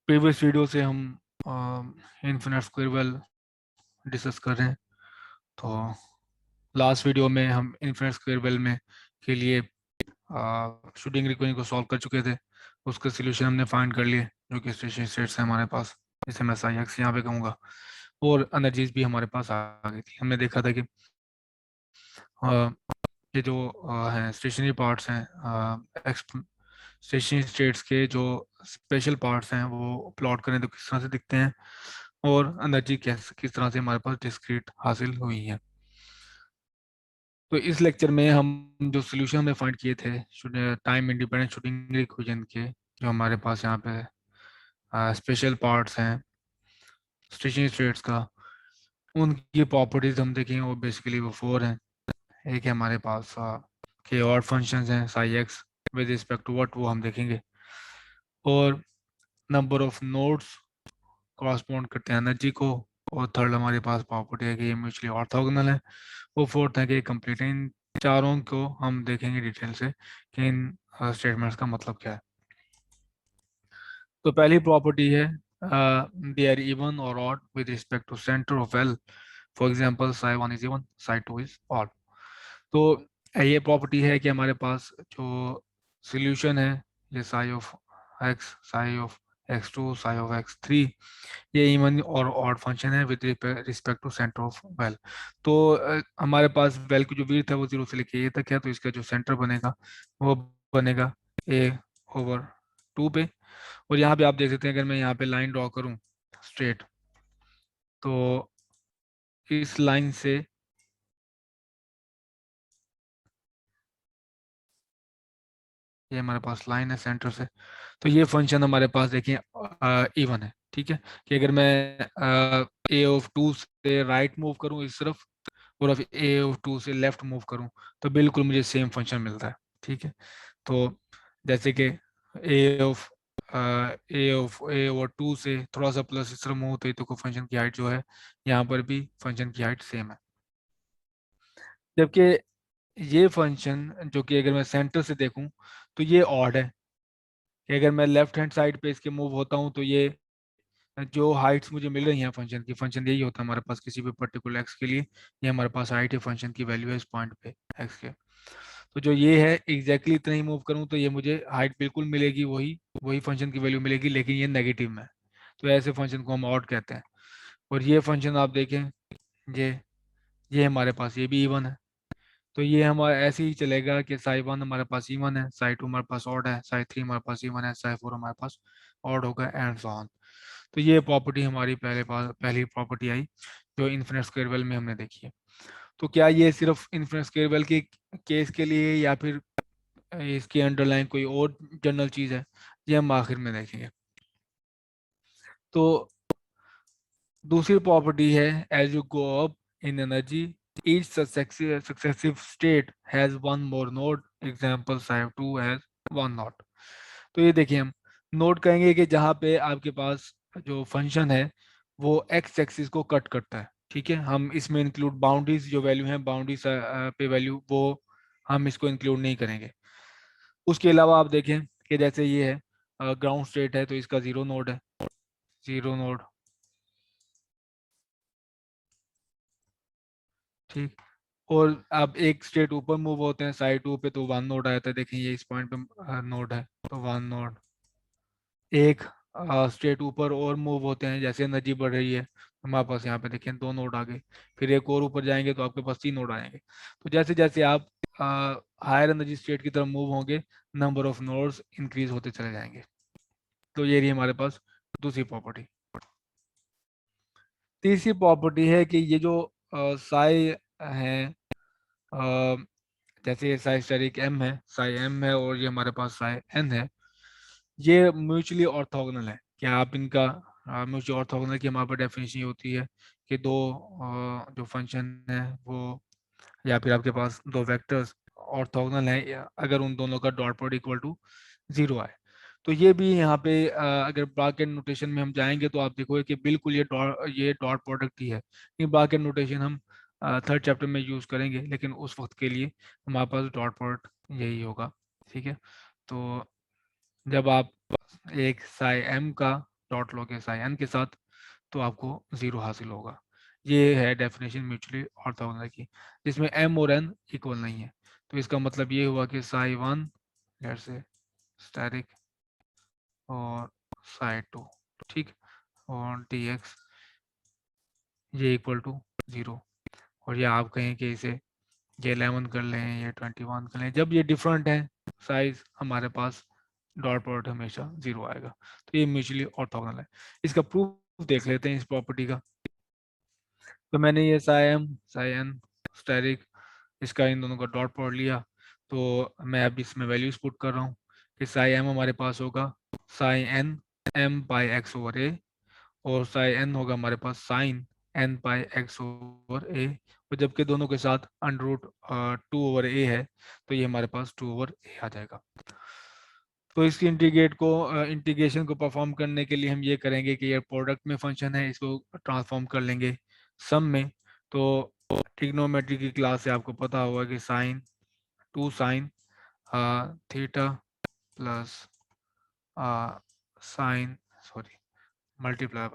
Previous video से हम infinite square well discuss कर रहे हैं। तो लास्ट वीडियो में हम इन्फिनिट स्क्वायर वेल में के लिए शूटिंग इक्वेशन को सॉल्व कर चुके थे। उसके सोल्यूशन हमने फाइंड कर लिए, जो कि स्टेशनरी स्टेट्स है हमारे पास, जिसे मैं साई एक्स यहाँ पे कहूँगा। और एनर्जीज भी हमारे पास आ गई थी। हमने देखा था कि अ, ये जो हैं स्टेशनरी पार्ट्स हैं, स्टेशनरी स्टेट्स के जो स्पेशल पार्ट्स हैं वो प्लॉट करें तो किस तरह से दिखते हैं, और एनर्जी किस तरह से हमारे पास डिस्क्रीट हासिल हुई है। तो इस लेक्चर में हम जो सोल्यूशन हमने फाइंड किए थे टाइम इंडिपेंडेंट शूटिंग इक्वेशन के, जो हमारे पास यहाँ पे स्पेशल पार्ट्स हैं स्टेशनरी स्टेट्स का, उनकी प्रॉपर्टीज हम देखेंगे। वो बेसिकली वो फोर हैं। एक है हमारे पास के और फंक्शंस हैं psi x with respect to what, वो हम देखेंगे। और नंबर ऑफ नोड्स कॉरस्पॉन्ड करते हैं एनर्जी को। और थर्ड हमारे पास प्रॉपर्टी है कि ये म्यूचुअली ऑर्थोगोनल है। वो फोर्थ है कि कंप्लीट है। इन चारों को हम देखेंगे डिटेल से कि इन स्टेटमेंट्स का मतलब क्या है। तो पहली प्रॉपर्टी है दे आर इवन और odd with respect to centre of L. For example psi one is even, psi two is odd. तो ये प्रॉपर्टी है कि हमारे पास जो सॉल्यूशन है, ये psi of x, psi of x two, psi of x three, ये इवन और ऑड फंक्शन है with respect to centre of well. तो हमारे पास वेल की जो विड्थ है वो जीरो से लेके ए तक है, तो इसका जो सेंटर बनेगा वो बनेगा ए ओवर टू पे। और यहाँ पे आप देख सकते हैं, अगर मैं यहाँ पे लाइन ड्रॉ करूँ स्ट्रेट, तो इस लाइन से ये हमारे पास लाइन है सेंटर से, तो ये फंक्शन हमारे पास देखिए इवन है। ठीक है, कि अगर मैं ए ऑफ टू से राइट मूव करूँ इस तरफ, और अब ए ऑफ टू से लेफ्ट मूव करूँ, तो बिल्कुल मुझे सेम फंक्शन मिलता है। ठीक है, तो जैसे कि ए और टू से थोड़ा सा प्लस इस तरह मूव होते तो फंक्शन की हाइट जो है, यहाँ पर भी फंक्शन की हाइट सेम है। जबकि ये फंक्शन जो कि अगर मैं सेंटर से देखूं तो ये ऑड है, कि अगर मैं लेफ्ट हैंड साइड पे इसके मूव होता हूँ तो ये जो हाइट्स मुझे मिल रही हैं फंक्शन की, फंक्शन यही होता है हमारे पास किसी भी पर्टिकुलर एक्स के लिए, ये हमारे पास हाइट है फंक्शन की, वैल्यू है इस पॉइंट पे एक्स के। तो जो ये है एग्जैक्टली इतना ही मूव करूँ तो ये मुझे हाइट बिल्कुल मिलेगी, वही वही फंक्शन की वैल्यू मिलेगी, लेकिन ये नेगेटिव में है। तो ऐसे फंक्शन को हम ऑड कहते हैं। और ये फंक्शन आप देखें, ये ये हमारे पास ये भी इवन है। तो ये हमारा ऐसे ही चलेगा कि साई वन हमारे पास इवन है, साई टू हमारे पास ऑड है, साई थ्री हमारे पास इवन है, साई फोर हमारे पास ऑड होगा, एंड सो ऑन। तो ये प्रॉपर्टी हमारी पहली प्रॉपर्टी आई जो इन्फिनिट स्क्वायर वेल में हमने देखी है। तो क्या ये सिर्फ इन्फिनिट स्क्वायर वेल के केस के लिए, या फिर इसकी अंडरलाइन कोई और जनरल चीज है, ये हम आखिर में देखेंगे। तो दूसरी प्रॉपर्टी है as you go up in energy each successive state has one more node, example psi 2 has one node। तो ये देखिए, हम नोट कहेंगे कि जहाँ पे आपके पास जो फंक्शन है वो एक्स एक्सिस को कट करता है। ठीक है, हम इसमें इंक्लूड बाउंड्रीज जो वैल्यू है, बाउंड्रीज पे वैल्यू वो हम इसको इंक्लूड नहीं करेंगे। उसके अलावा आप देखें कि जैसे ये है ग्राउंड स्टेट है, तो इसका जीरो नोड है, जीरो नोड। ठीक, और अब एक स्टेट ऊपर मूव होते हैं साइड टू पे, तो वन नोड आया था, देखें ये इस पॉइंट पे नोड है, तो वन नोड। एक स्टेट ऊपर और मूव होते हैं, जैसे एनर्जी बढ़ रही है, हमारे पास यहाँ पे देखें दो नोड आ गए। फिर एक और ऊपर जाएंगे तो आपके पास तीन नोड आएंगे। तो जैसे जैसे आप हायर एनर्जी स्टेट की तरफ मूव होंगे, नंबर ऑफ नोड्स इंक्रीज होते चले जाएंगे। तो ये रही हमारे पास दूसरी प्रॉपर्टी। तीसरी प्रॉपर्टी है कि ये जो साई है, अ, जैसे ये साई स्टेरिक एम है, साई एम है, और ये हमारे पास साई एन है, ये म्यूचुअली ऑर्थोगोनल है। क्या आप इनका म्यूचुअली ऑर्थोगोनल की हमारे पास डेफिनेशन ये होती है कि दो जो फंक्शन है वो, या फिर आपके पास दो वेक्टर्स ऑर्थोगोनल है अगर उन दोनों का dot product equal to zero आए। तो ये भी यहाँ पे अगर ब्रैकेट नोटेशन में हम जाएंगे तो आप देखोगे कि बिल्कुल ये डॉट प्रोडक्ट ही है। ये ब्रैकेट नोटेशन हम थर्ड चैप्टर में यूज करेंगे, लेकिन उस वक्त के लिए हमारे पास डॉट प्रोडक्ट यही होगा। ठीक है, तो जब आप एक साई एम का डॉट लोगे साई एन के साथ तो आपको 0 हासिल होगा। ये है डेफिनेशन म्यूचुअली ऑर्थोगोनल की, जिसमें m और n इक्वल नहीं है। तो इसका मतलब ये हुआ कि साई वन लेट से स्टैटिक और साई टू, ठीक, और dx ये इक्वल टू 0। और ये आप कहें कि इसे ये 11 कर लें, ये 21 कर लें, जब ये डिफरेंट है साइज हमारे पास डॉट प्रोडक्ट हमेशा 0 आएगा। तो ये म्यूचुअली ऑर्थोगोनल है। इसका प्रूफ देख लेते हैं इस प्रॉपर्टी का। तो मैंने ये साई एन स्टेरिक इसका इन दोनों का डॉट प्रोडक्ट लिया, तो मैं अब इसमें वैल्यूज पुट कर रहा हूँ कि साई एम हमारे पास होगा psi n m by x over a, और साई एन होगा हमारे पास sine N pi x over a, और जबकि दोनों के साथ अंडर रूट 2 ओवर ए है, तो ये हमारे पास 2 ओवर ए आ जाएगा। तो इसकी इंटीग्रेशन को परफॉर्म करने के लिए हम ये करेंगे कि ये प्रोडक्ट में फंक्शन है, इसको ट्रांसफॉर्म कर लेंगे सम में। तो ट्रिग्नोमेट्री की क्लास से आपको पता होगा कि sine theta plus sine sorry multiply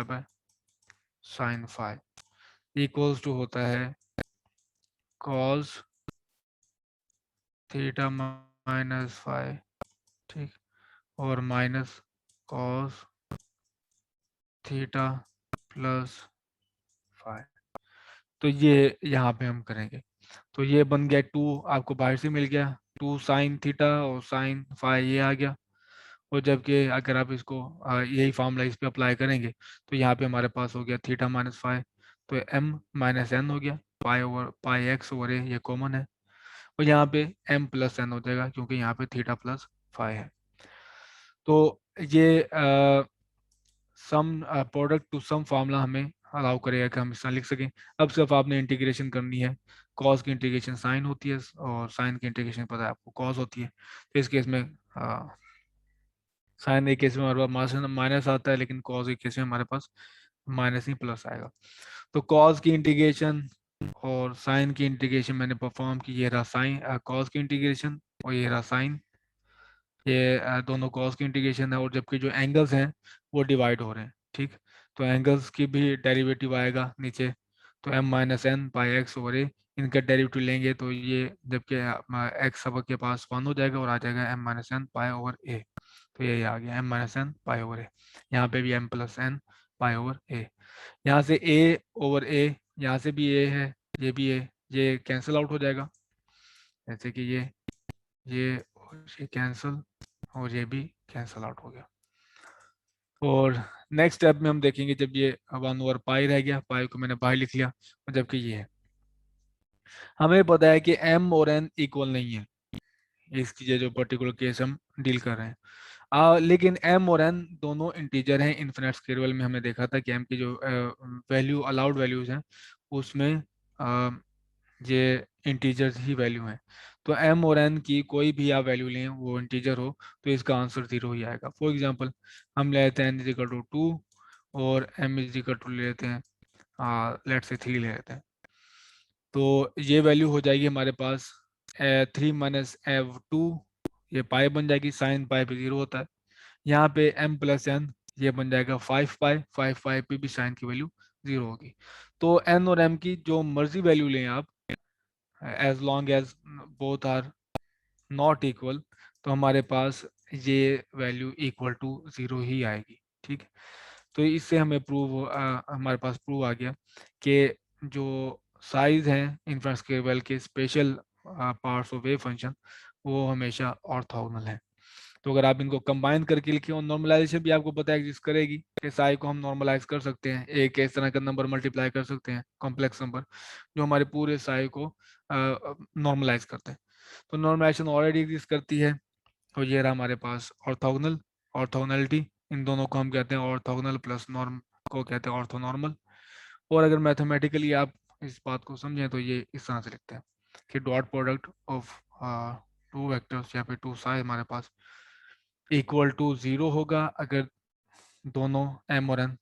by sine five equals to होता है कॉस थीटा माइनस फाइव, ठीक, और minus cos theta plus five. तो ये यहाँ पे हम करेंगे, तो ये बन गया 2, आपको बाहर से मिल गया 2 साइन थीटा और साइन फाइव ये आ गया। और जबकि अगर आप इसको यही फार्मूला इस पे अप्लाई करेंगे तो यहाँ पे हमारे पास हो गया थीटा माइनस फाइव, तो m माइनस एन हो गया, पाई एक्स ओवर ए ये कॉमन है, और यहाँ पे m प्लस एन हो जाएगा क्योंकि यहाँ पे थीटा प्लस फाइव है। तो ये some product to some formula हमें अलाउ करेगा कि हम इस तरह लिख सकें। अब सिर्फ आपने इंटीग्रेशन करनी है, कॉस की इंटीग्रेशन साइन होती है और साइन की इंटीग्रेशन पता है आपको कॉस होती है। तो इस केस में साइन एक केस में हमारे पास माइनस आता है, लेकिन कॉस एक केस में हमारे पास माइनस ही प्लस आएगा। तो कॉस की इंटीग्रेशन और साइन की इंटीग्रेशन मैंने परफॉर्म की, ये रहा साइन कॉस की इंटीग्रेशन और ये रहा साइन, ये दोनों कॉस की इंटीग्रेशन है, और जबकि जो एंगल्स हैं वो डिवाइड हो रहे हैं, ठीक। तो एंगल्स की भी डेरिवेटिव आएगा नीचे, तो m minus n by x over a, इनका डेरिवेटिव लेंगे तो ये जबकि एक्स सब के पास 1 हो जाएगा और आ जाएगा m minus n pi over a. तो ये आ गया m minus n pi over a, यहाँ पे भी m plus n pi over a, यहाँ से a ओवर a, यहाँ से भी a है, ये भी a, ये कैंसिल आउट हो जाएगा, जैसे कि ये और ये कैंसिल और ये भी कैंसिल आउट हो गया। और नेक्स्ट स्टेप में हम देखेंगे जब ये 1 ओवर पाई रह गया, पाई को मैंने बाहर लिख लिया, और जबकि ये है, हमें पता है कि m और n इक्वल नहीं है, इसकी जो पर्टिकुलर केस हम डील कर रहे हैं। लेकिन m और n दोनों इंटीजर हैं। इन्फिनिट स्केल में हमने देखा था कि m की जो वैल्यू अलाउड वैल्यूज हैं उसमें ये इंटीजर्स ही वैल्यू हैं। तो m और n की कोई भी आप वैल्यू लें वो इंटीजर हो तो इसका आंसर 0 ही आएगा। फॉर एग्जांपल हम ले लेते हैं n इजिकल टू 2 और m इजिकल टू ले लेते हैं लेट से 3 ले लेते हैं, तो ये वैल्यू हो जाएगी हमारे पास 3 माइनस एव टू, ये पाई बन जाएगी, साइन पाई पे 0 होता है। यहाँ पे m प्लस एन ये बन जाएगा 5 पाई, 5 पाई पे भी साइन की वैल्यू 0 होगी। तो n और m की जो मर्जी वैल्यू लें आप, as long as both are not equal, तो हमारे पास ये वैल्यू इक्वल टू 0 ही आएगी, ठीक है। तो इससे हमें हमारे पास प्रूव आ गया कि जो साइज हैं इन्फिनिट स्केल के special parts of wave function वो हमेशा ऑर्थोगोनल है। तो अगर आप इनको कंबाइन करके लिखें, और नॉर्मलाइजेशन भी आपको पता है एग्जिस्ट करेगी कि साई को हम नॉर्मलाइज कर सकते हैं, एक इस तरह का नंबर मल्टीप्लाई कर सकते हैं कॉम्प्लेक्स नंबर जो हमारे पूरे साई को नॉर्मलाइज करते हैं। तो नॉर्मलाइजेशन ऑलरेडी एग्जिस्ट करती है, और ये रहा हमारे पास ऑर्थोगोनलिटी, इन दोनों को हम कहते हैं ऑर्थोगोनल प्लस नॉर्म को कहते हैं ऑर्थोनॉर्मल। और अगर मैथमेटिकली आप इस बात को समझें तो ये इस तरह से लिखते हैं कि dot product of two vectors या फिर टू साइड हमारे पास इक्वल टू 0 होगा अगर दोनों m और n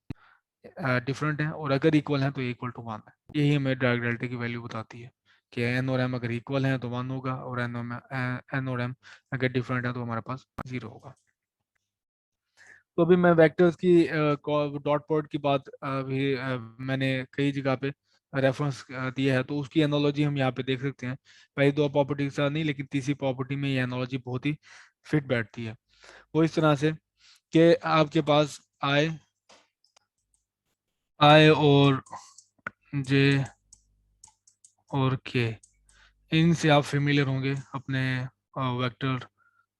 डिफरेंट हैं, और अगर इक्वल हैं तो इक्वल टू 1 है। यही हमें ड्रैग डेल्टा की वैल्यू बताती है कि n और m अगर इक्वल हैं तो 1 होगा, और n और m अगर डिफरेंट है तो हमारे पास 0 होगा। तो अभी मैं वेक्टर्स की डॉट प्रोडक्ट की बात भी मैंने कई जगह पे रेफरेंस दिया है, तो उसकी एनालॉजी हम यहाँ पे देख सकते हैं। पहली दो प्रॉपर्टी के साथ नहीं, लेकिन तीसरी प्रॉपर्टी में ये एनालॉजी बहुत ही फिट बैठती है। वो इस तरह से कि आपके पास आई आई और जे और के, इनसे आप फेमिलियर होंगे अपने वेक्टर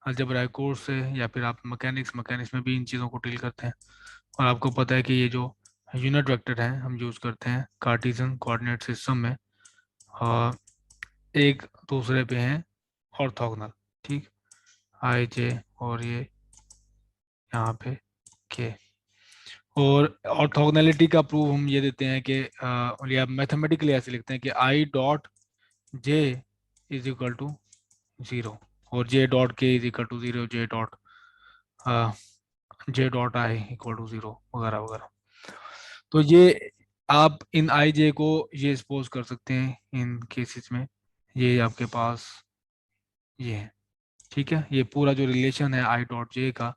अलजेब्रा कोर्स से, या फिर आप मैकेनिक्स में भी इन चीज़ों को डील करते हैं। और आपको पता है कि ये जो यूनिट वेक्टर हैं हम यूज़ करते हैं कार्टेशियन कोऑर्डिनेट सिस्टम में, और एक दूसरे पे हैं ऑर्थोगोनल, ठीक, आई जे और ये यहाँ पे के। और ऑर्थोगोनैलिटी का प्रूफ हम ये देते हैं कि या मैथमेटिकली ऐसे लिखते हैं कि I dot J is equal to 0 और J dot K is equal to 0, J dot I equal to 0 वगैरह वगैरह। तो ये आप इन आई जे को ये सपोज कर सकते हैं इन केसेस में, ये आपके पास ये है, ठीक है। ये पूरा जो रिलेशन है आई डॉट जे का,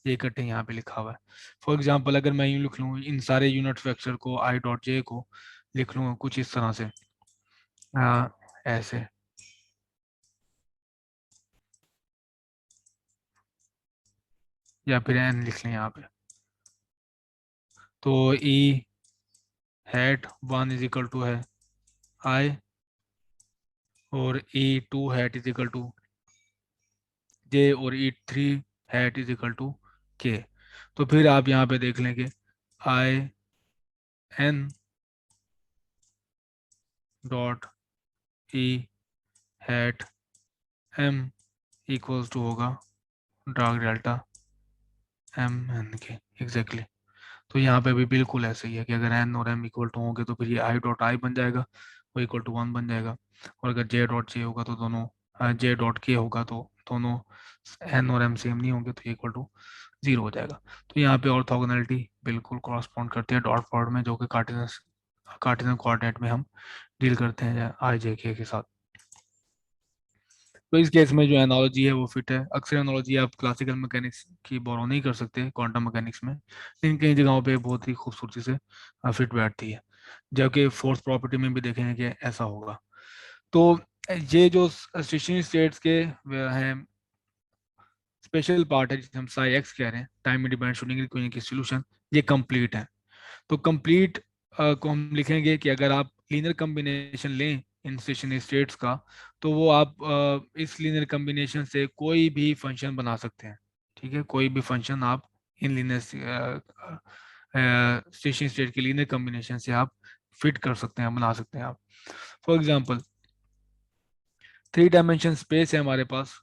ये इकट्ठे यहाँ पे लिखा हुआ है। फॉर एग्जांपल अगर मैं यूँ लिख लूँ इन सारे यूनिट वेक्टर को, आई डॉट जे को लिख लूँ कुछ इस तरह से, ऐसे, या फिर एन लिख लें यहाँ पे, तो E hat 1 is equal to है आई, और E 2 hat is equal to J, और E 3 hat is equal to K. तो फिर आप यहाँ पे देख लेंगे I N dot E hat M equals to होगा डार्क डेल्टा एम एन के, एग्जैक्टली। तो यहाँ पे भी बिल्कुल ऐसे ही है कि अगर एन और एम इक्वल टू होंगे तो फिर ये आई डॉट आई बन जाएगा, वो इक्वल टू 1 बन जाएगा। और अगर जे डॉट जे होगा तो दोनों, जे डॉट के होगा तो दोनों एन और एम सेम नहीं होंगे, तो ये इक्वल टू 0 हो जाएगा। तो यहाँ पे ऑर्थोगोनैलिटी बिल्कुल कॉरस्पॉन्ड करती है डॉट प्रोडक्ट में, जो कि कार्टेशियन कोऑर्डिनेट में हम डील करते हैं आई जे के साथ। तो इस केस में जो एनालॉजी है वो फिट है। अक्सर एनालॉजी आप क्लासिकल मैकेनिक्स की बोरो नहीं कर सकते क्वांटम मैकेनिक्स में, लेकिन कई जगहों पे बहुत ही खूबसूरती से फिट बैठती है, जबकि फोर्स प्रॉपर्टी में भी देखेंगे कि ऐसा होगा। तो ये जो स्टेशनरी स्टेट्स के हैं स्पेशल पार्ट है, जिसे हम साई एक्स कह रहे हैं, टाइम इंडिपेंडेंट श्रोडिंगर की सॉल्यूशन, ये कंप्लीट है। तो कंप्लीट को हम लिखेंगे कि अगर आप लीनियर कॉम्बिनेशन लें इन स्टेशनरी स्टेट्स का, तो वो आप इस लीनियर कॉम्बिनेशन से कोई भी फंक्शन बना सकते हैं, ठीक है। कोई भी फंक्शन आप इन लीनियर स्टेशनरी स्टेट के लीनियर कॉम्बिनेशन से आप फिट कर सकते हैं, बना सकते हैं आप। फॉर एग्जांपल 3 डायमेंशन स्पेस है हमारे पास,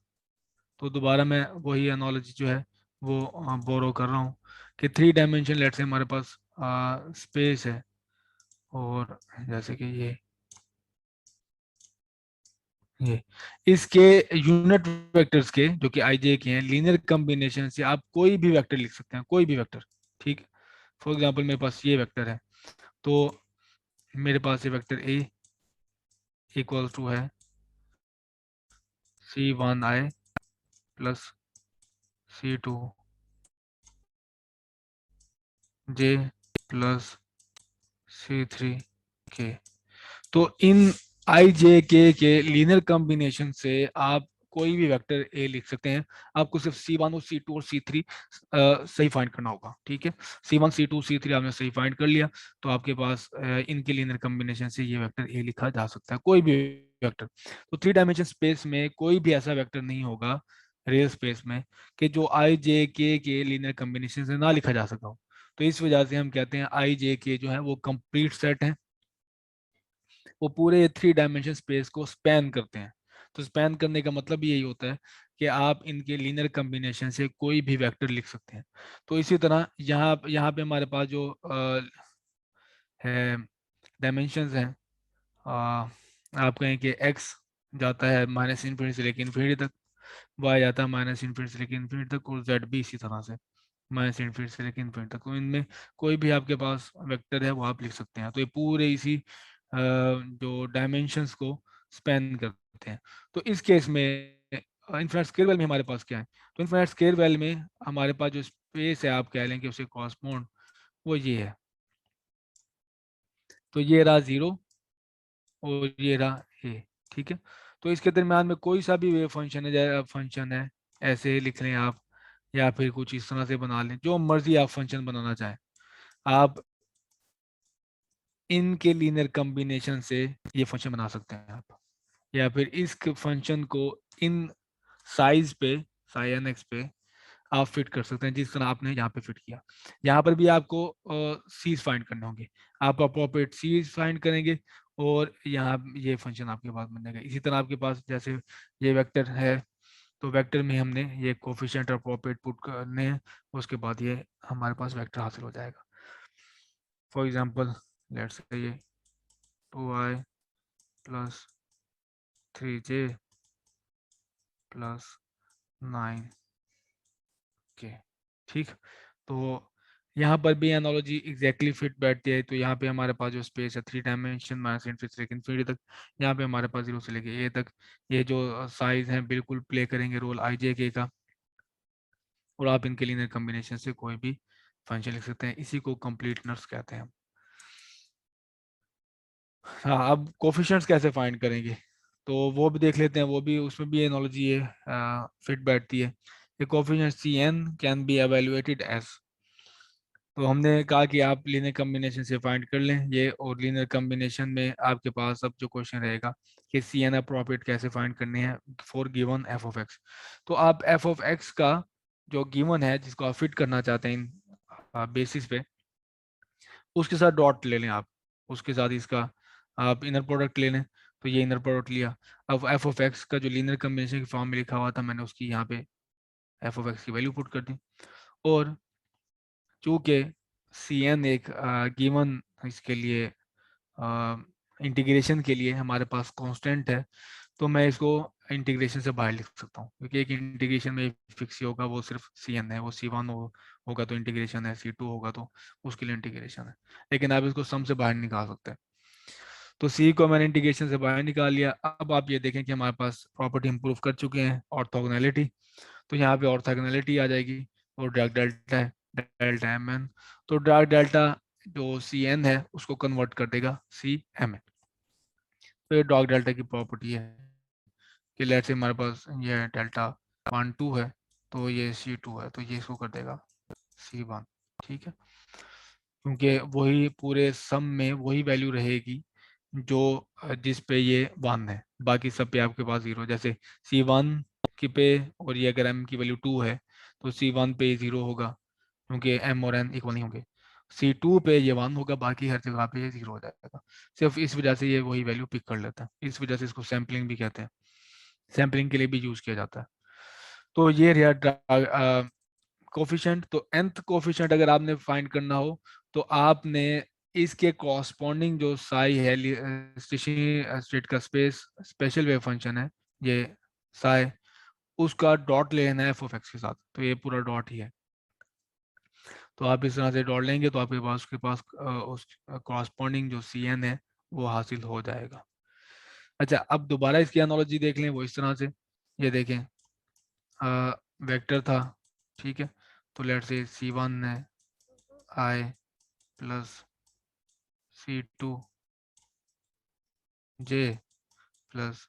तो दोबारा मैं वही एनालॉजी जो है वो बोरो कर रहा हूँ कि 3 डायमेंशन लेट से हमारे पास स्पेस है, और जैसे कि ये इसके यूनिट वेक्टर्स के जो कि आई जे के हैं, लीनियर कॉम्बिनेशन से आप कोई भी वेक्टर लिख सकते हैं, कोई भी वेक्टर, ठीक। फॉर एग्जांपल मेरे पास ये वेक्टर है, तो मेरे पास ये वेक्टर ए इक्वल टू है C1i plus C2j plus C3k। तो इन आई जे के लीनियर कॉम्बिनेशन से आप कोई भी वेक्टर ए लिख सकते हैं। आपको सिर्फ C1 और C2 और C3 सही फाइंड करना होगा, ठीक है। C1 C2 C3 आपने सही फाइंड कर लिया, तो आपके पास इनके लीनियर कॉम्बिनेशन से ये वेक्टर ए लिखा जा सकता है, कोई भी वेक्टर। तो 3 डायमेंशन स्पेस में कोई भी ऐसा वेक्टर नहीं होगा रियल स्पेस में कि जो आई जे के लीनियर कॉम्बिनेशन से ना लिखा जा सका हो। तो इस वजह से हम कहते हैं आई जे के जो है वो कंप्लीट सेट है, वो पूरे 3 डायमेंशन स्पेस को स्पैन करते हैं। तो स्पैन करने का मतलब यही होता है कि आप इनके लीनियर कॉम्बिनेशन से कोई भी वेक्टर लिख सकते हैं। तो इसी तरह यहाँ पे हमारे पास जो है डायमेंशंस हैं, आप कहें कि x जाता है माइनस इन्फिनिटी से लेकर इन्फिनिटी तक, y जाता है माइनस इन्फिनिटी से लेकर इन्फिनिटी तक, और z भी इसी तरह से माइनस इन्फिनिटी से लेकर इन्फिनिटी तक। तो इनमें कोई भी आपके पास वेक्टर है वो आप लिख सकते हैं। तो ये पूरे इसी जो डायमेंशंस को स्पेन करते हैं। तो इस केस में इन्फिनिट स्केयर वेल में हमारे पास क्या है, तो इन्फिनिट स्केयर वेल में हमारे पास जो स्पेस है आप कह लें कि उसे कॉरस्पॉन्ड, वो ये है। तो ये रहा 0 और ये रहा ए, ठीक है। तो इसके दरम्यान में कोई सा भी वेव फंक्शन है, ऐसे लिख लें आप, या फिर कुछ इस तरह से बना लें, जो मर्जी आप फंक्शन बनाना चाहें आप इनके लीनियर कॉम्बिनेशन से ये फंक्शन बना सकते हैं आप, या फिर इस फंक्शन को इन साइज पे साइन एक्स पे आप फिट कर सकते हैं, जिस तरह आपने यहाँ पे फिट किया। यहाँ पर भी आपको सीज फाइंड करने होंगे, आप अप्रोप्रिएट सीज फाइंड करेंगे और यहाँ ये फंक्शन आपके पास बनेगा। इसी तरह आपके पास जैसे ये वेक्टर है, तो वेक्टर में हमने ये कोफिशिएंट अप्रोप्रिएट पुट करने हैं, उसके बाद ये हमारे पास वेक्टर हासिल हो जाएगा। फॉर एग्जाम्पल लेट्स से ये 2i plus 3j plus 9k, ठीक। तो यहाँ पर भी एनालॉजी एग्जैक्टली फिट बैठती है। तो यहाँ पे हमारे पास जो स्पेस है 3 डायमेंशन माइनस इन्फिनिटी तक, यहाँ पे हमारे पास 0 से लेके ए तक ये जो साइज है बिल्कुल प्ले करेंगे रोल आई जे के का, और आप इनके लीनियर कॉम्बिनेशन से कोई भी फंक्शन लिख सकते हैं। इसी को कंप्लीटनेस कहते हैं। हाँ, अब कोफिशिएंट्स कैसे फाइंड करेंगे तो वो भी देख लेते हैं। वो भी, उसमें भी एनालॉजी है फिट बैठती है। ये coefficient C N can be evaluated as, तो हमने कहा कि आप लीनियर कॉम्बिनेशन से फाइंड कर लें ये, और लीनियर कॉम्बिनेशन में आपके पास अब जो क्वेश्चन रहेगा कि सी एन अप्रोप्रिएट कैसे फाइंड करने हैं for given F of x. तो आप एफ ऑफ एक्स का जो गिवन है जिसको आप फिट करना चाहते हैं इन बेसिस पे, उसके साथ डॉट ले लें आप, उसके साथ इसका आप इनर प्रोडक्ट ले लें। तो ये इनर प्रोडक्ट लिया। अब एफ ऑफ एक्स का जो लीनियर कॉम्बिनेशन की फॉर्म में लिखा हुआ था, मैंने उसकी यहाँ पे एफ ऑफ एक्स की वैल्यू पुट कर दी। और चूंकि सी एन एक गिवन इसके लिए इंटीग्रेशन के लिए हमारे पास कांस्टेंट है, तो मैं इसको इंटीग्रेशन से बाहर लिख सकता हूँ, क्योंकि एक इंटीग्रेशन में फिक्स ही होगा, वो सिर्फ सी एन है। वो सी वन होगा तो इंटीग्रेशन है, सी टू होगा तो उसके लिए इंटीग्रेशन है, लेकिन आप इसको सम से बाहर निकाल सकते हैं। तो सी को मैंने इंटीग्रेशन से बाहर निकाल लिया। अब आप ये देखें कि हमारे पास प्रॉपर्टी इंप्रूव कर चुके हैं, ऑर्थोगोनैलिटी। तो यहाँ पे ऑर्थोगोनैलिटी आ जाएगी, और ड्रैग डेल्टा है, डेल्टा एम एन। तो ड्रैग डेल्टा जो सी एन है उसको कन्वर्ट कर देगा सी एम एन। तो ये डॉग डेल्टा की प्रॉपर्टी है कि लेट से हमारे पास ये डेल्टा 1 2 है, तो ये C2 है, तो ये इसको कर देगा C1, ठीक है। क्योंकि वही पूरे सम में वही वैल्यू रहेगी जो जिस पे ये 1 है, बाकी सब पे आपके पास 0। जैसे C1 की पे, और ये अगर m की वैल्यू 2 है तो C1 पे 0 होगा, क्योंकि m और n इक्वल नहीं होंगे। C2 पे ये 1 होगा, बाकी हर जगह पे ये 0 हो जाएगा। सिर्फ इस वजह से ये वही वैल्यू पिक कर लेता है, इस वजह से इसको सैम्पलिंग भी कहते हैं, सैम्पलिंग के लिए भी यूज किया जाता है। तो ये रहा कोफिशिएंट। तो nth कोफिशिएंट अगर आपने फाइंड करना हो तो आपने इसके कॉरस्पॉन्डिंग जो साई है स्टेट का स्पेस स्पेशल वेव फंक्शन है ये साई, उसका डॉट ले लेना है एफ ऑफ एक्स के साथ। तो ये पूरा डॉट ही है। तो आप इस तरह से डॉट लेंगे तो आपके पास उसके पास उस कॉरस्पॉन्डिंग जो सी एन है वो हासिल हो जाएगा। अच्छा, अब दोबारा इसकी एनालॉजी देख लें वो इस तरह से। ये देखें वेक्टर था, ठीक है। तो लेट से C1 है I plus C2J plus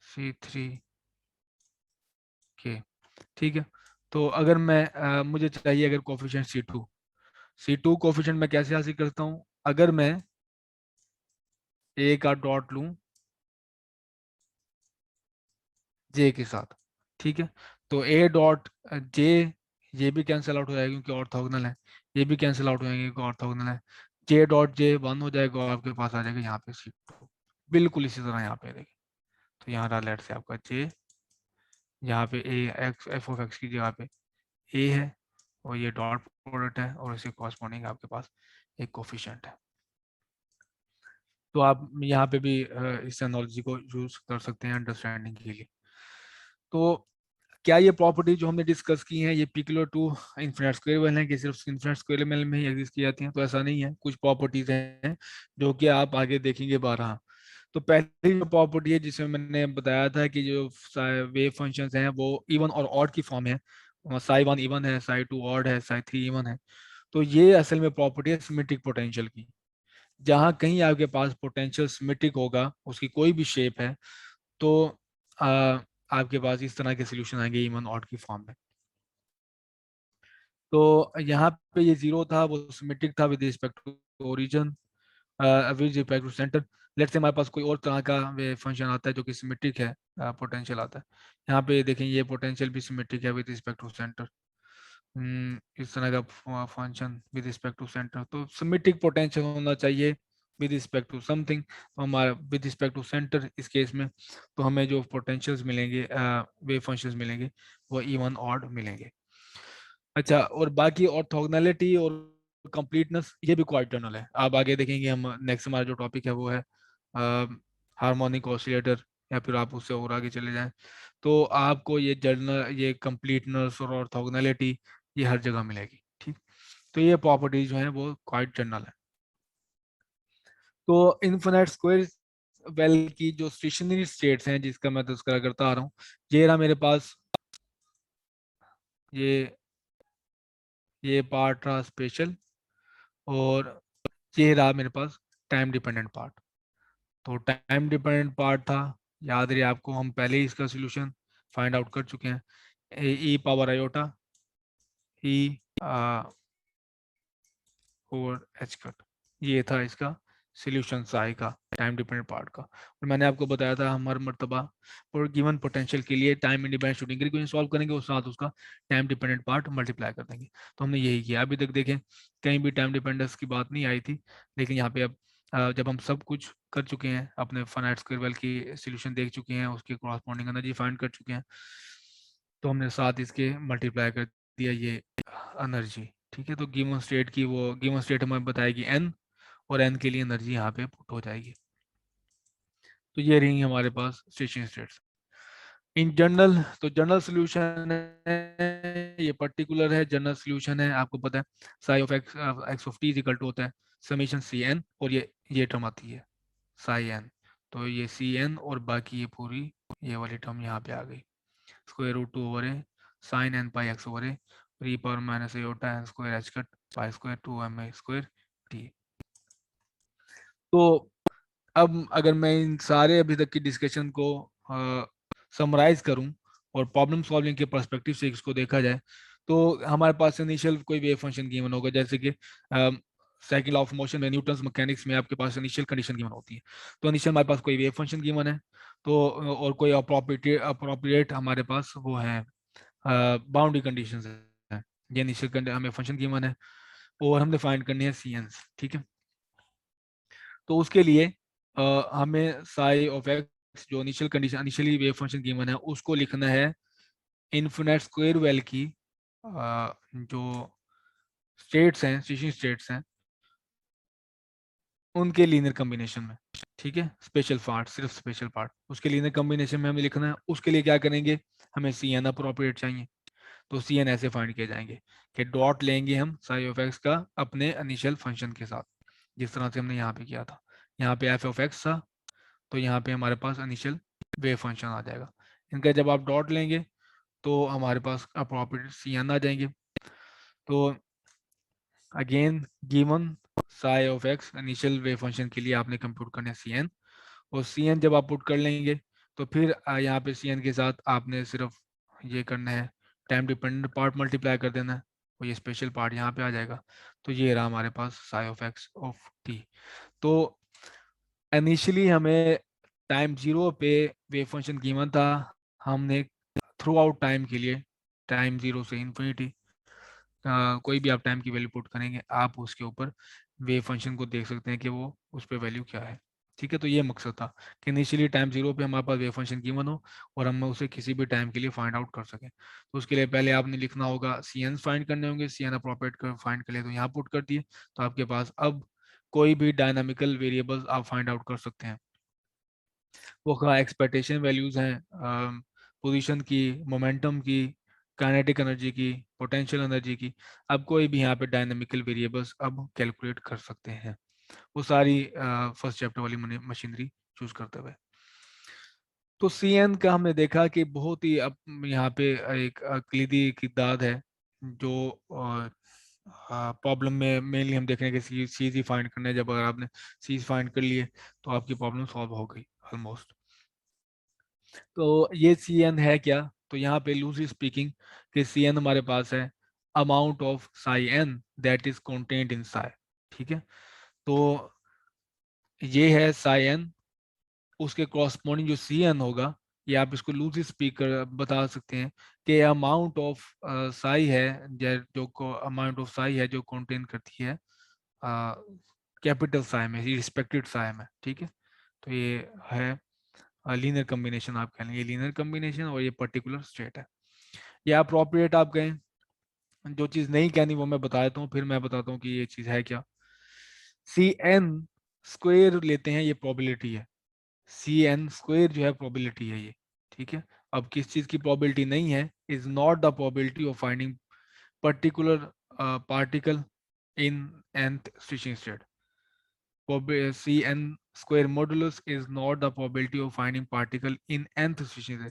C3K, ठीक है। तो अगर मैं मुझे चाहिए अगर कोफिशिएंट C2 कोफिशिएंट मैं कैसे हासिल करता हूँ, अगर मैं A का डॉट लूँ J के साथ, ठीक है। तो A डॉट J ये भी कैंसिल आउट हो जाएगा क्योंकि ऑर्थोगोनल है, ये भी कैंसिल आउट हो जाएंगे क्योंकि ऑर्थोगोनल है। J डॉट J 1 हो जाएगा और आपके पास आ जाएगा यहाँ पे C2। बिल्कुल इसी तरह यहाँ पे देखिए। तो यहाँ रहा लेट से आपका J, यहाँ पे ए एक्स एफ ऑफ एक्स की जगह पे ए है, और ये डॉट प्रोडक्ट है, और इसे कॉरस्पॉन्डिंग आपके पास एक कोफिशिएंट है। तो आप यहाँ पे भी इस एनालॉजी को यूज कर सकते हैं अंडरस्टैंडिंग के लिए। तो क्या ये प्रॉपर्टी जो हमने डिस्कस की है ये peculiar to infinite square well है कि सिर्फ इन्फिनिट स्क्वायर वेल में ही एग्जिस्ट की जाती हैं? तो ऐसा नहीं है, कुछ प्रॉपर्टीज हैं जो कि आप आगे देखेंगे बारह। तो पहली जो प्रॉपर्टी है जिसमें मैंने बताया था कि जो वेव फंक्शंस हैं वो इवन और ऑड की फॉर्म है, साई 1 इवन है, साई 2 ऑड है, साई 3 इवन है। तो ये असल में प्रॉपर्टी है सिमेट्रिक पोटेंशियल की। जहां कहीं आपके पास पोटेंशियल सिमेट्रिक होगा, उसकी कोई भी शेप है, तो आ, आपके पास इस तरह के सोल्यूशन आएंगे इवन ऑड की फॉर्म में। तो यहाँ पे ये जीरो था, वो सिमेट्रिक था with respect to origin, with respect to centre. Let's say हमारे पास कोई और तरह का वे फंक्शन आता है जो कि सिमेट्रिक है, पोटेंशियल आता है। यहाँ पे देखें ये पोटेंशियल भी सिमेट्रिक है विद रिस्पेक्ट टू सेंटर। इस तरह का function with respect to centre, तो सिमेट्रिक पोटेंशियल होना चाहिए विद रिस्पेक्ट टू समथिंग। तो हमारा विद रिस्पेक्ट टू सेंटर इस केस में, तो हमें जो पोटेंशियल्स मिलेंगे, वेव फंक्शंस मिलेंगे, वो इवन ऑड मिलेंगे। अच्छा, और बाकी ऑर्थोगोनैलिटी और कंप्लीटनेस ये भी क्वाइट जनरल है। आप आगे देखेंगे, हम नेक्स्ट हमारा जो टॉपिक है वो है हार्मोनिक ऑसिलेटर, या फिर आप उससे और आगे चले जाएं तो आपको ये जनरल, ये कंप्लीटनेस और ऑर्थोगोनैलिटी ये हर जगह मिलेगी। ठीक, तो ये प्रॉपर्टीज जो है वो क्वाइट जनरल है। तो इन्फिनिट स्क्वायर वेल की जो स्टेशनरी स्टेट्स हैं जिसका मैं तस्करा करता आ रहा हूँ, ये रहा मेरे पास, ये पार्ट रहा स्पेशल, और ये रहा मेरे पास टाइम डिपेंडेंट पार्ट। तो टाइम डिपेंडेंट पार्ट था, याद रहे आपको, हम पहले ही इसका सोल्यूशन फाइंड आउट कर चुके हैं। E power iota E over h cut, ये था इसका सोल्यूशन साई का, टाइम डिपेंडेंट पार्ट का। और मैंने आपको बताया था हम हर मरतबा और गिवन पोटेंशियल के लिए time independent shooting equation solve करेंगे और साथ उसका टाइम डिपेंडेंट पार्ट मल्टीप्लाई कर देंगे। तो हमने यही किया। अभी तक देखें कहीं भी टाइम डिपेंडेंस की बात नहीं आई थी, लेकिन यहाँ पे अब जब हम सब कुछ कर चुके हैं, अपने फाइनाइट स्क्वायर वेल की सोल्यूशन देख चुके हैं, उसके कॉरस्पॉन्डिंग एनर्जी फाइंड कर चुके हैं, तो हमने साथ इसके मल्टीप्लाई कर दिया ये एनर्जी। ठीक है, तो गिवन स्टेट की, वो गिवन स्टेट हमें बताएगी एन, और एन के लिए एनर्जी यहाँ पे पुट हो जाएगी। तो ये रही हमारे पास स्टेशनरी स्टेट्स। इन जनरल, तो जनरल सोल्यूशन है, ये पर्टिकुलर है जनरल सोल्यूशन है, आपको पता है psi of x, x of T is equal to होता है समीशन सी एन, और ये टर्म आती है साई एन। तो ये सी एन और बाकी ये पूरी ये वाली टर्म यहाँ पे आ गई, square root 2 over A sine N pi x over A, E power minus iota N square H cut pi square 2 M A square T. तो अब अगर मैं इन सारे अभी तक की डिस्कशन को समराइज करूं और प्रॉब्लम सॉल्विंग के पर्सपेक्टिव से इसको देखा जाए, तो हमारे पास इनिशियल कोई वेव फंक्शन गिवन होगा, जैसे कि साइकिल ऑफ मोशन में न्यूटन्स मैकेनिक्स में आपके पास इनिशियल कंडीशन गिवन होती है। तो इनिशियल हमारे पास कोई वेव फंक्शन गिवन है, तो और कोई अप्रोप्रिएट हमारे पास वो है बाउंड्री कंडीशंस है। ये इनिशियल हमें फंक्शन गिवन है और हमने फाइंड करनी है सी एन। ठीक है, तो उसके लिए हमें साई ऑफ एक्स जो initial condition, initially wave function given है, उसको लिखना है इन्फिनिट स्क्वायर वेल की जो स्टेट्स हैं, स्टेशनरी स्टेट्स हैं, उनके लीनियर कॉम्बिनेशन में। ठीक है, स्पेशल पार्ट, सिर्फ स्पेशल पार्ट उसके लीनियर कॉम्बिनेशन में हमें लिखना है। उसके लिए क्या करेंगे, हमें सी एन अप्रोप्रिएट चाहिए। तो सी एन ऐसे फाइंड किए जाएंगे कि डॉट लेंगे हम साई ऑफ एक्स का अपने इनिशियल फंक्शन के साथ, जिस तरह से हमने यहाँ पे किया था। यहाँ पे एफ ऑफ एक्स था, तो यहाँ पे हमारे पास इनिशियल वेव फंक्शन आ जाएगा। इनका जब आप डॉट लेंगे तो हमारे पास अप्रोप्रिएट सी एन आ जाएंगे। तो again given Sai of x initial wave function के लिए आपने कंप्यूट करना है सी एन, और सी एन जब आप पुट कर लेंगे तो फिर यहाँ पे सी एन के साथ आपने सिर्फ ये करना है, टाइम डिपेंडेंट पार्ट मल्टीप्लाई कर देना है, और ये स्पेशल पार्ट यहाँ पे आ जाएगा। तो ये रहा हमारे पास psi of x of t. तो इनिशियली हमें टाइम जीरो पे वेव फंक्शन गिवन था, हमने थ्रू आउट टाइम के लिए, टाइम जीरो से इन्फिनिटी, कोई भी आप टाइम की वैल्यू पुट करेंगे, आप उसके ऊपर वेव फंक्शन को देख सकते हैं कि वो उस पर वैल्यू क्या है। ठीक है, तो ये मकसद था कि इनिशियली टाइम जीरो पे हमारे पास वेव फंक्शन गिवन हो और हम उसे किसी भी टाइम के लिए फाइंड आउट कर सकें। तो उसके लिए पहले आपने लिखना होगा सी एन फाइंड करने होंगे, सी एन अप्रोप्रिएट कर फाइंड कर लिए तो यहाँ पुट कर दिए, तो आपके पास अब कोई भी डायनामिकल वेरिएबल्स आप फाइंड आउट कर सकते हैं। वो एक्सपेक्टेशन वैल्यूज हैं पोजीशन की, मोमेंटम की, काइनेटिक एनर्जी की, पोटेंशियल एनर्जी की। अब कोई भी यहाँ पे डायनामिकल वेरिएबल्स अब कैलकुलेट कर सकते हैं, वो सारी फर्स्ट चैप्टर वाली मशीनरी चूज करते हुए। तो सी एन का हमने देखा कि बहुत ही अब यहाँ पे एक कलीदी किरदार है जो प्रॉब्लम में मेनली हम देख रहे हैं कि सीज ही फाइंड करना है। जब अगर आपने सीज फाइंड कर लिए तो आपकी प्रॉब्लम सॉल्व हो गई ऑलमोस्ट। तो ये सी एन है क्या? तो यहाँ पे लूजली स्पीकिंग कि सी एन हमारे पास है amount of psi N that is contained in psi. ठीक है, तो ये है साई एन, उसके कॉरस्पॉन्डिंग जो सी एन होगा, ये आप इसको लूजली स्पीकर बता सकते हैं कि अमाउंट ऑफ साई है, जो अमाउंट ऑफ साई है जो कंटेन करती है कैपिटल साई में, रिस्पेक्टेड साई में। ठीक है, तो ये है लीनियर कम्बिनेशन, आप कह लें ये लीनियर कम्बिनेशन और ये पर्टिकुलर स्टेट है। ये अप्रोप्रिएट आप कहें, जो चीज़ नहीं कहनी वो मैं बता देता हूँ, फिर मैं बताता हूँ कि ये चीज़ है क्या। सी एन स्क्वेयर लेते हैं, ये प्रोबेबिलिटी है। सी एन स्क्वेयर जो है प्रोबेबिलिटी है ये। ठीक है, अब किस चीज़ की प्रोबेबिलिटी नहीं है? Is not the probability of finding particular particle in nth stitching state. Cn square modulus is not the probability of finding particle in nth species,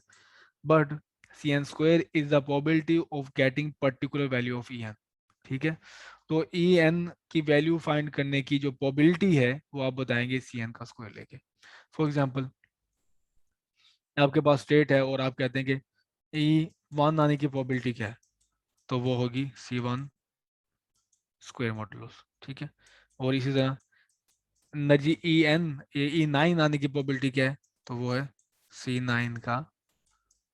but Cn square is the probability of getting particular value of En। ठीक है, तो En की value find करने की जो probability है वो आप बताएंगे Cn का स्क्वायर लेके। फॉर एग्जांपल, आपके पास स्टेट है और आप कहते हैं कि E1 आने की प्रोबेबिलिटी क्या है, तो वो होगी C1 स्क्वायर मॉडुलस। ठीक है, और इसी तरह नजी E9 आने की प्रोबेबिलिटी क्या है, तो वो है C9 का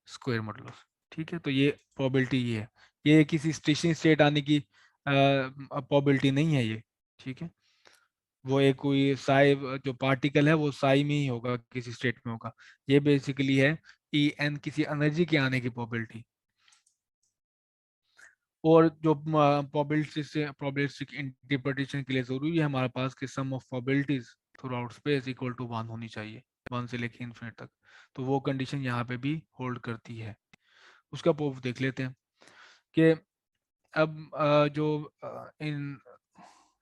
स्क्वायर मॉडुलस। ठीक है, तो ये प्रोबेबिलिटी ये है, ये किसी स्टेशनरी स्टेट आने की प्रोबेबिलिटी नहीं है ये। ठीक है, वो एक कोई साई जो पार्टिकल है वो साई में ही होगा, किसी स्टेट में होगा। ये बेसिकली है ई एन किसी एनर्जी के आने की प्रोबेबिलिटी। और जो प्रोबेबिलिस्टिक इंटरप्रिटेशन के लिए जरूरी है हमारे पास कि sum of probabilities throughout space equal to 1 होनी चाहिए, 1 से लेके इन्फिनिट तक। तो वो कंडीशन यहाँ पे भी होल्ड करती है। उसका प्रूफ देख लेते हैं कि अब जो इन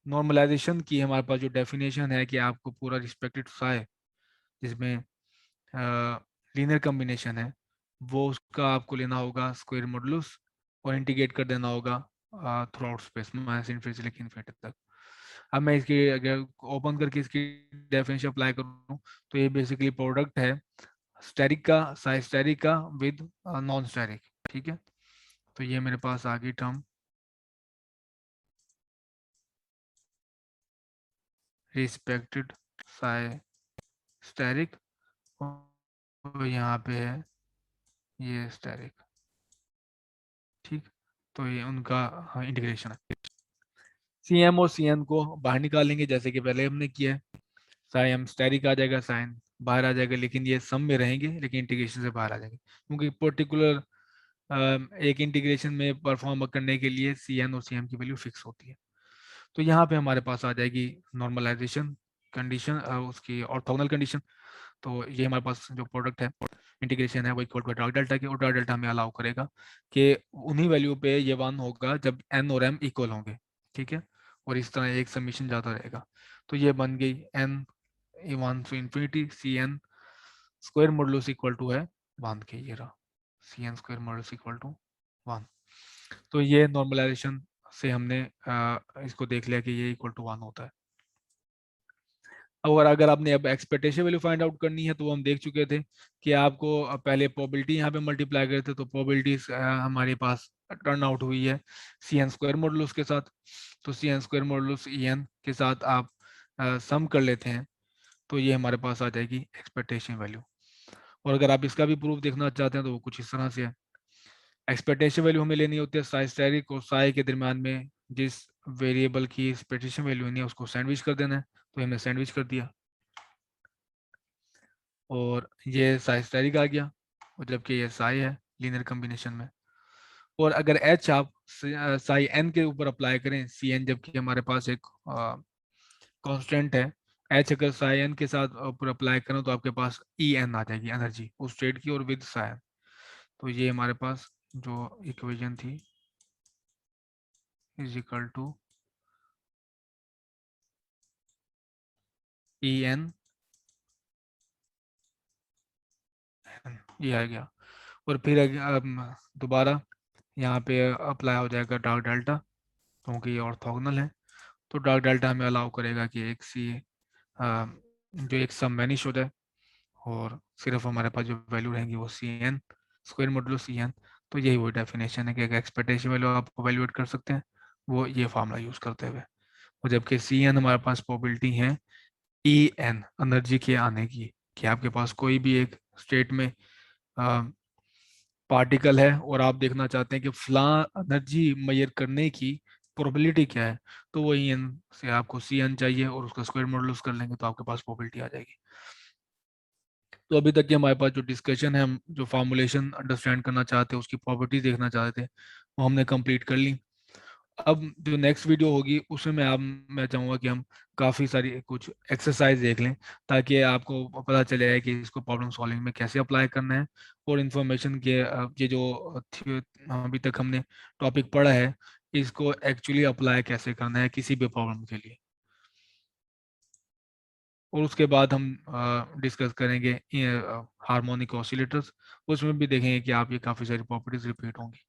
नॉर्मलाइजेशन की हमारे पास जो डेफिनेशन है कि आपको पूरा रिस्पेक्टेड साय जिसमें लीनियर कम्बिनेशन है, वो उसका आपको लेना होगा स्क्वायर मॉडुलस और इंटीग्रेट कर देना होगा through out space minus infinity से लेकर इन्फिनिटी तक। अब मैं इसकी अगर ओपन करके इसकी डेफिनेशन अप्लाई करूँ तो ये बेसिकली प्रोडक्ट है स्टेरिक का, साई स्टेरिक का विद नॉन स्टेरिक। ठीक है, तो ये मेरे पास आ गई टर्म रिस्पेक्टेड साई स्टेरिक, और यहाँ पे है ये स्टेरिक। ठीक, तो ये उनका इंटीग्रेशन है। सी एम और सी एन को बाहर निकालेंगे जैसे कि पहले हमने किया है, साई एम स्टेरिक आ जाएगा, साइन बाहर आ जाएगा, लेकिन ये सम में रहेंगे लेकिन इंटीग्रेशन से बाहर आ जाएंगे, क्योंकि पर्टिकुलर एक इंटीग्रेशन में परफॉर्म करने के लिए सी एन और सी एम की वैल्यू फिक्स होती है। तो यहाँ पे हमारे पास आ जाएगी नॉर्मलाइजेशन कंडीशन, उसकी ऑर्थोगोनल कंडीशन। तो ये हमारे पास जो प्रोडक्ट है इंटीग्रेशन है वो इक्वल टू डार्क डेल्टा के, और डार्क डेल्टा हमें अलाउ करेगा कि उन्हीं वैल्यू पे ये 1 होगा जब एन और एम इक्वल होंगे। ठीक है, और इस तरह एक समीशन जाता रहेगा। तो ये बन गई N A 1 to infinity C N square modulus equal to है 1 के, ये रहा C N square modulus equal to 1। तो ये नॉर्मलाइजेशन से हमने इसको देख लिया कि ये इक्वल टू 1 होता है। और अगर आपने अब एक्सपेक्टेशन वैल्यू फाइंड आउट करनी है तो वो हम देख चुके थे कि आपको पहले प्रोबेबिलिटी यहाँ पे मल्टीप्लाई करे थे, तो प्रोबेबिलिटीज हमारे पास टर्न आउट हुई है सी एन स्क्वायर मॉडुलस के साथ। तो C N square modulus E N के साथ आप सम कर लेते हैं तो ये हमारे पास आ जाएगी एक्सपेक्टेशन वैल्यू। और अगर आप इसका भी प्रूफ देखना चाहते हैं तो वो कुछ इस तरह से है। एक्सपेक्टेशन वैल्यू हमें लेनी होती है साई स्टेरिक और साई के दरम्यान में जिस वेरिएबल की एक्सपेक्टेशन वैल्यू नहीं है उसको सैंडविच कर देना है, तो हमने सैंडविच कर दिया और ये साई स्टेरिक आ गया, और जबकि ये साई है लीनियर कम्बिनेशन में। और अगर एच आप साई एन के ऊपर अप्लाई करें सी एन, जबकि हमारे पास एक कांस्टेंट है एच, अगर साई एन के साथ ऊपर अप्लाई करें तो आपके पास ई एन आ जाएगी एनर्जी उस स्टेट की और विद साई एन। तो ये हमारे पास जो इक्वेशन थी is equal to E N ये आ गया। और फिर दोबारा यहाँ पे अप्लाई हो जाएगा डार्क डेल्टा, क्योंकि ये ऑर्थोगोनल है। तो डार्क डेल्टा हमें अलाउ करेगा कि एक सी जो एक सम वैनिश हो जाए, और सिर्फ हमारे पास जो वैल्यू रहेंगी वो C N, square modulo C N. तो यही वही डेफिनेशन है कि एक एक्सपेक्टेशन वैल्यू आप इवेल्युएट कर सकते हैं वो ये फार्मूला यूज करते हुए। और जबकि सी एन हमारे पास प्रोबेबिलिटी है ई एन एनर्जी के आने की, कि आपके पास कोई भी एक स्टेट में पार्टिकल है और आप देखना चाहते हैं कि फला एनर्जी मेजर करने की प्रोबेबिलिटी क्या है, तो वो ई एन से आपको सी एन चाहिए और उसका स्क्वायर मॉडुलस कर लेंगे तो आपके पास प्रोबेबिलिटी आ जाएगी। तो अभी तक के हमारे पास जो डिस्कशन है, हम जो फार्मूलेशन अंडरस्टैंड करना चाहते हैं, उसकी प्रॉपर्टीज देखना चाहते थे, वो हमने कंप्लीट कर ली। अब जो नेक्स्ट वीडियो होगी उसमें मैं चाहूँगा कि हम काफ़ी सारी कुछ एक्सरसाइज देख लें, ताकि आपको पता चले जाए कि इसको प्रॉब्लम सॉल्विंग में कैसे अप्लाई करना है, और इन्फॉर्मेशन के ये जो अभी तक हमने टॉपिक पढ़ा है, इसको एक्चुअली अप्लाई कैसे करना है किसी भी प्रॉब्लम के लिए। और उसके बाद हम डिस्कस करेंगे हार्मोनिक ऑसिलेटर्स, उसमें भी देखेंगे कि आप ये काफ़ी सारी प्रॉपर्टीज रिपीट होंगी।